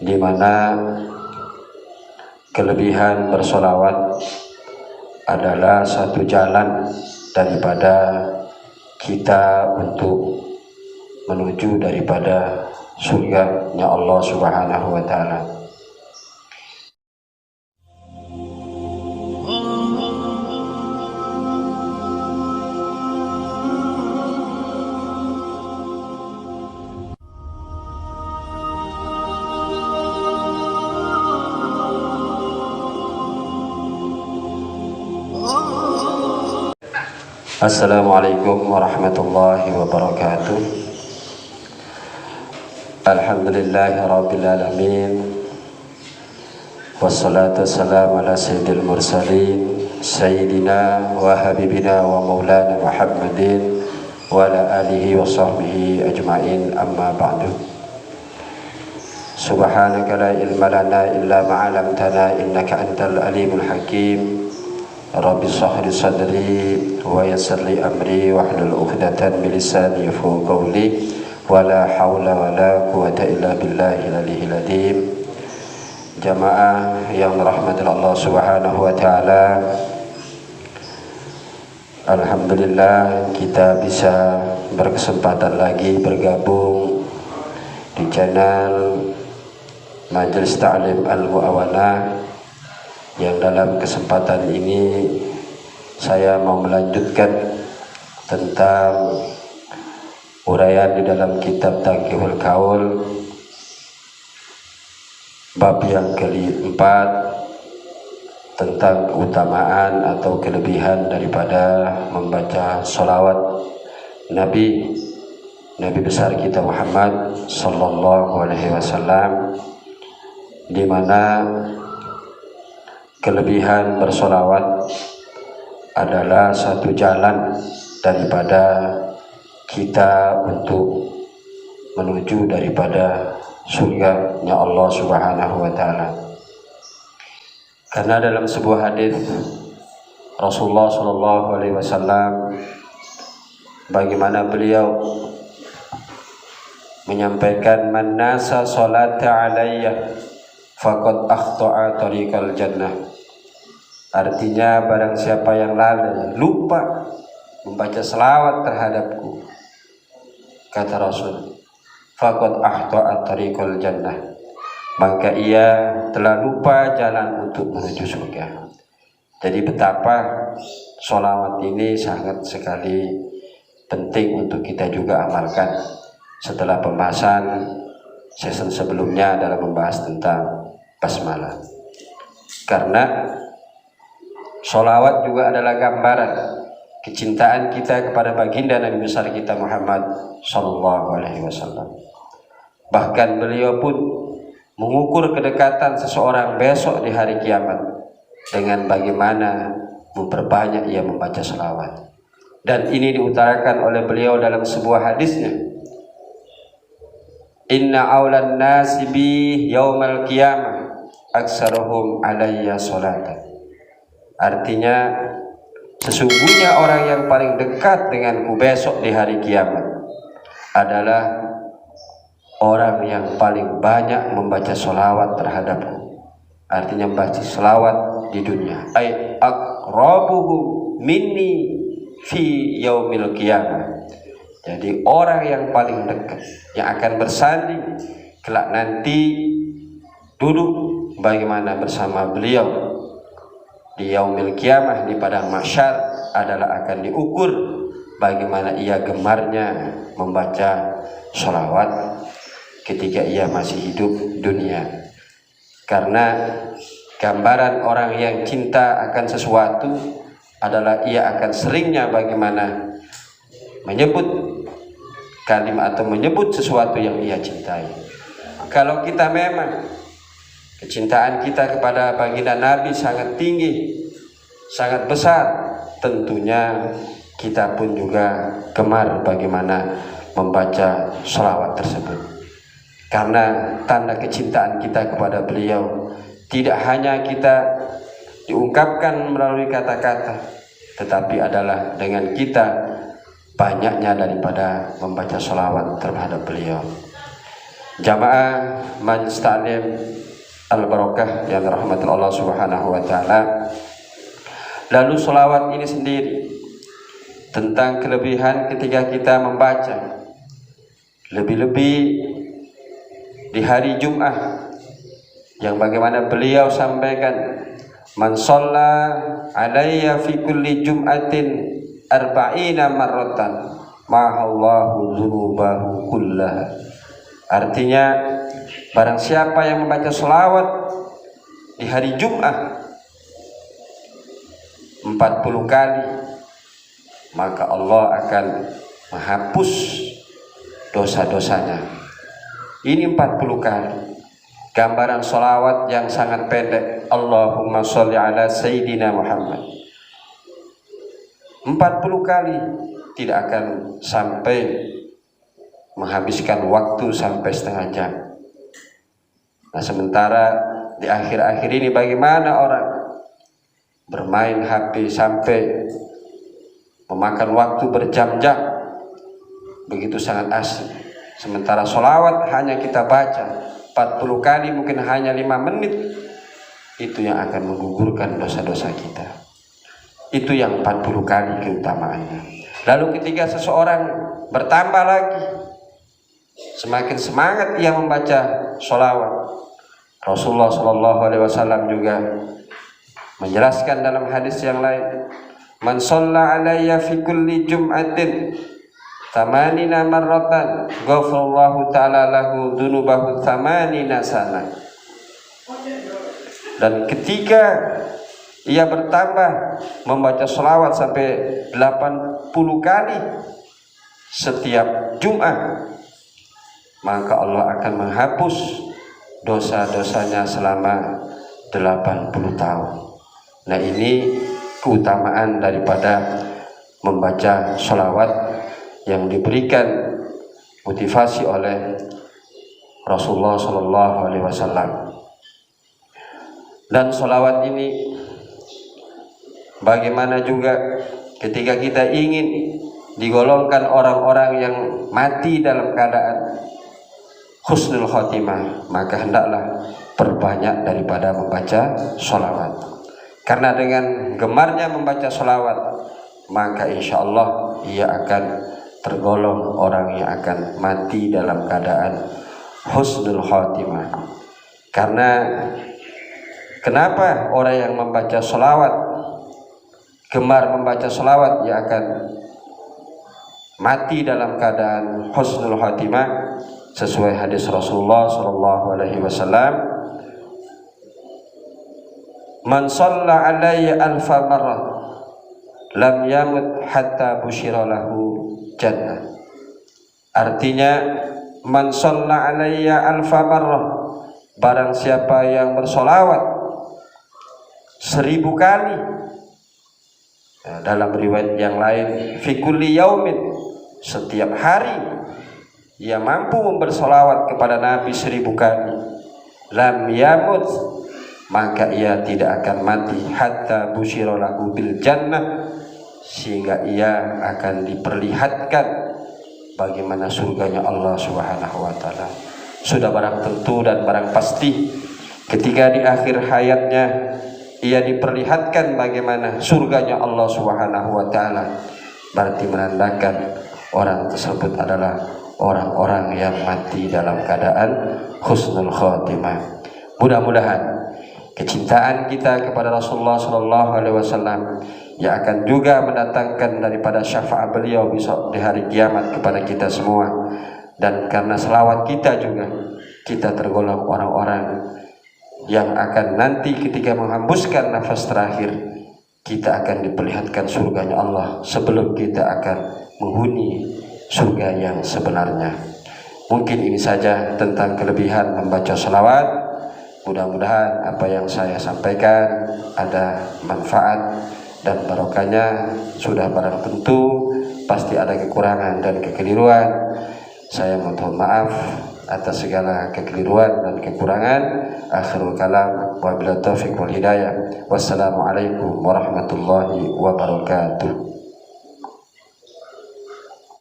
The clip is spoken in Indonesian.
di mana kelebihan bersolawat adalah satu jalan daripada kita untuk menuju daripada surga-Nya Allah Subhanahu wa Ta'ala. Assalamualaikum warahmatullahi wabarakatuh. Alhamdulillahi rabbil alamin. Wassalatu wassalamu ala sayyidil mursalin sayyidina wa habibina wa maulana Muhammadin wa ala alihi wa sahbihi ajma'in, amma ba'du. Subhanaka la ilma lana illa ma 'allamtana innaka antal alimul hakim. Rabbi shrah li sadri wa yassir li amri wahlul 'uqdatam min lisani yafqahu qawli wala haula wala quwwata illa billahil aliyyil azim. Jamaah yang dirahmati Allah Subhanahu wa Ta'ala, alhamdulillah kita bisa berkesempatan lagi bergabung di channel Majelis Ta'lim Al-Mu'awanah, yang dalam kesempatan ini saya mau melanjutkan tentang uraian di dalam kitab Taqihul Qaul bab yang keempat tentang keutamaan atau kelebihan daripada membaca sholawat Nabi besar kita Muhammad sallallahu alaihi wasallam, di mana kelebihan bersolawat adalah satu jalan daripada kita untuk menuju daripada surga-Nya Allah Subhanahu wa Ta'ala. Karena dalam sebuah hadis Rasulullah Shallallahu Alaihi Wasallam, bagaimana beliau menyampaikan, man nasa salata alayya faqad akhta'a tariqal jannah. Artinya barang siapa yang lalai, lupa membaca selawat terhadapku, kata Rasul, faqad akhta'a tariqal jannah, maka ia telah lupa jalan untuk menuju surga. Jadi betapa sholawat ini sangat sekali penting untuk kita juga amalkan. Setelah pembahasan season sebelumnya dalam membahas tentang basmalah, karena sholawat juga adalah gambaran kecintaan kita kepada baginda Nabi besar kita Muhammad sallallahu alaihi wasallam. Bahkan beliau pun mengukur kedekatan seseorang besok di hari kiamat dengan bagaimana memperbanyak ia membaca sholawat. Dan ini diutarakan oleh beliau dalam sebuah hadisnya, inna awlan nasi bi yaumal qiyamah aksaruhum alayya sholatan. Artinya, sesungguhnya orang yang paling dekat denganku besok di hari kiamat adalah orang yang paling banyak membaca sholawat terhadapku. Artinya membaca sholawat di dunia. Ay aqrabuhum minni fi yaumil qiyamah. Jadi orang yang paling dekat, yang akan bersanding kelak nanti duduk bagaimana bersama beliau di yaumil qiyamah, di padang mahsyar, adalah akan diukur bagaimana ia gemarnya membaca sholawat ketika ia masih hidup dunia. Karena gambaran orang yang cinta akan sesuatu adalah ia akan seringnya bagaimana menyebut kalimat atau menyebut sesuatu yang ia cintai. Kalau kita memang kecintaan kita kepada baginda Nabi sangat tinggi, sangat besar, tentunya kita pun juga gemar bagaimana membaca sholawat tersebut. Karena tanda kecintaan kita kepada beliau tidak hanya kita diungkapkan melalui kata-kata, tetapi adalah dengan kita banyaknya daripada membaca sholawat terhadap beliau. Jamaah Majelis Ta'lim Al-Barakah yang dirahmati Allah Subhanahu wa taala. Lalu sholawat ini sendiri tentang kelebihan ketika kita membaca, lebih-lebih di hari Jumat yang bagaimana beliau sampaikan, man shalla alayya fi kulli jum'atin arba'ina marratan mahallahu dzunubahu kullaha. Artinya barang siapa yang membaca sholawat di hari Jumat 40 kali, maka Allah akan menghapus dosa-dosanya. Ini 40 kali. Gambaran sholawat yang sangat pendek. Allahumma sholli ala Sayyidina Muhammad. 40 kali tidak akan sampai menghabiskan waktu sampai setengah jam. Nah, sementara di akhir-akhir ini bagaimana orang bermain HP sampai memakan waktu berjam-jam, begitu sangat asik. Sementara sholawat hanya kita baca 40 kali, mungkin hanya 5 menit, itu yang akan menggugurkan dosa-dosa kita. Itu yang 40 kali keutamaannya. Lalu ketika seseorang bertambah lagi, semakin semangat ia membaca sholawat. Rasulullah SAW juga menjelaskan dalam hadis yang lain, man shalla alayya fi kulli jum'atin tamanina marratan ghafarallahu ta'ala lahu dzunubahu tamanina sana. Dan ketika ia bertambah membaca sholawat sampai 80 kali setiap Jumat, maka Allah akan menghapus dosa-dosanya selama 80 tahun. Nah, ini keutamaan daripada membaca sholawat yang diberikan motivasi oleh Rasulullah SAW. Dan sholawat ini bagaimana juga ketika kita ingin digolongkan orang-orang yang mati dalam keadaan husnul khotimah, maka hendaklah perbanyak daripada membaca sholawat. Karena dengan gemarnya membaca sholawat, maka insya Allah ia akan tergolong orang yang akan mati dalam keadaan husnul khotimah. Karena kenapa orang yang membaca sholawat, gemar membaca sholawat, ia akan mati dalam keadaan husnul khotimah? Sesuai hadis Rasulullah SAW, man shalla alayya alfa marrah lam yamut hatta busyira lahu jannah. Artinya, man shalla alayya alfa marrah, barang siapa yang bersolawat 1000 kali, dalam riwayat yang lain fi kulli yaumin, setiap hari ia mampu bersolawat kepada Nabi 1000 kali, lam yamut, maka ia tidak akan mati hatta busyira lahu bil jannah, sehingga ia akan diperlihatkan bagaimana surganya Allah Subhanahu wa taala. Sudah barang tentu dan barang pasti ketika di akhir hayatnya ia diperlihatkan bagaimana surganya Allah Subhanahu wa taala, berarti menandakan orang tersebut adalah orang-orang yang mati dalam keadaan husnul khotimah. Mudah-mudahan kecintaan kita kepada Rasulullah SAW yang akan juga mendatangkan daripada syafaat beliau besok di hari kiamat kepada kita semua. Dan karena selawat kita juga, kita tergolong orang-orang yang akan nanti ketika menghembuskan nafas terakhir, kita akan diperlihatkan surganya Allah sebelum kita akan menghuni surga yang sebenarnya. Mungkin ini saja tentang kelebihan membaca salawat. Mudah-mudahan apa yang saya sampaikan ada manfaat dan barokahnya. Sudah barang tentu pasti ada kekurangan dan kekeliruan. Saya mohon maaf atas segala kekeliruan dan kekurangan. Akhirul kalam, wabillahi taufiq wal hidayah. Wassalamualaikum warahmatullahi wabarakatuh.